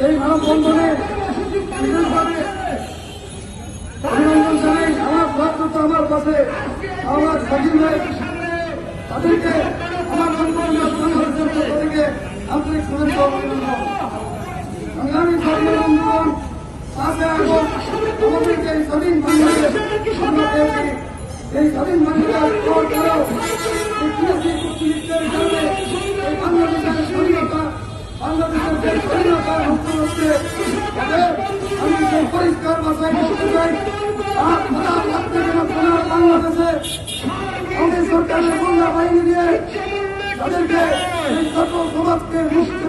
এই মানববন্ধনে বিশেষভাবে অভিনন্দন জানাই আমার ভদ্রত আমার পাশে আমার সচিব ভাই তাদেরকে আমার তাদেরকে আন্তরিক শুভেচ্ছা অভিনন্দন। সংগ্রামী ধর্মের বন্ধুগণ, 5 আগস্ট আমাদেরকে এই স্বাধীন বাংলাদেশ আমরা পেয়েছি। এই স্বাধীন বাংলাদেশ পর করেও এই বিরোধী কূটনীতির কারণে এই বাংলাদেশের স্বাধীনতা বাংলাদেশের যে স্বাধীনতা নষ্ট হচ্ছে আমি সেই পরিষ্কার ভাষায় বলতে চাই বাংলাদেশে আমাদের সরকারের গোয়েন্দা বাহিনী দিয়ে তাদেরকে এই ছাত্র সমাজকে মুক্ত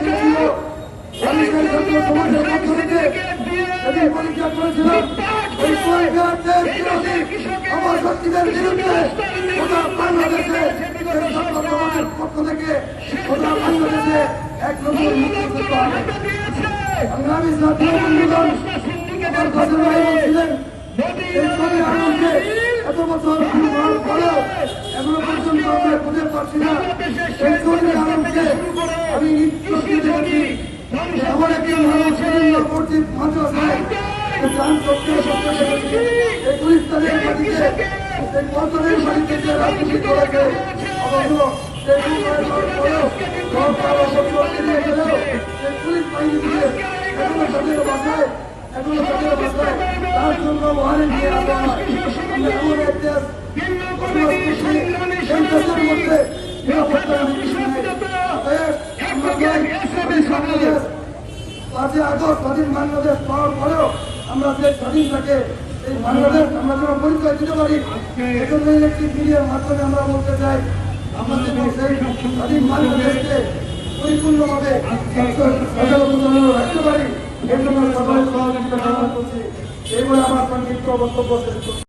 দিয়েছিল। আমি সেই ছাত্র সমাজের পক্ষ থেকে সেদিন পরীক্ষা করেছিলাম এই পরীক্ষার্থীদের বিরোধী অপশক্তিদের বিরুদ্ধে গোটা বাংলাদেশে এই ছাত্র সমাজের পক্ষ থেকে গোটা বাংলাদেশে এক নতুন মুক্তি করতে হবে। সংগ্রামী ছাত্র বন্ধুগণ, আমার কাছে ভাই বলছিলেন এই ছবি আনন্দে এত বছর পালন করেও এখনো পর্যন্ত আমরা খুঁজে পাচ্ছি না। এই ছবি আনন্দকে আমি নিত্য দেখেছি এমন একটি মানুষ বিভিন্ন কর্তৃক মাদ্রাসায় চান করতে এই পুলিশ তাদের বাড়িতে এই পর্যটনের বাড়িতে যে রাজনীতি করেছে অবশ্য পুলিশ বাহিনী দিয়ে এখনো তাদের বাসায় তার জন্য ওয়ারেন্ট দিয়ে আসা হয়। আমরা এমন এক দেশ মধ্যে নিরাপত্তা 5 আগস্ট স্বাধীন বাংলাদেশ পাওয়ার পরেও আমরা যে স্বাধীনতাকে এই বাংলাদেশ আমরা যেন পরিচয় দিতে পারি এজন্য ইলেকট্রিক মিডিয়ার মাধ্যমে আমরা বলতে চাই আমরা যেন সেই স্বাধীন বাংলাদেশকে পরিপূর্ণভাবে রাখতে পারি এর জন্য সবাই সহযোগিতা কামনা করছি। এই বলে আমার সংক্ষিপ্ত বক্তব্য শেষ করছি।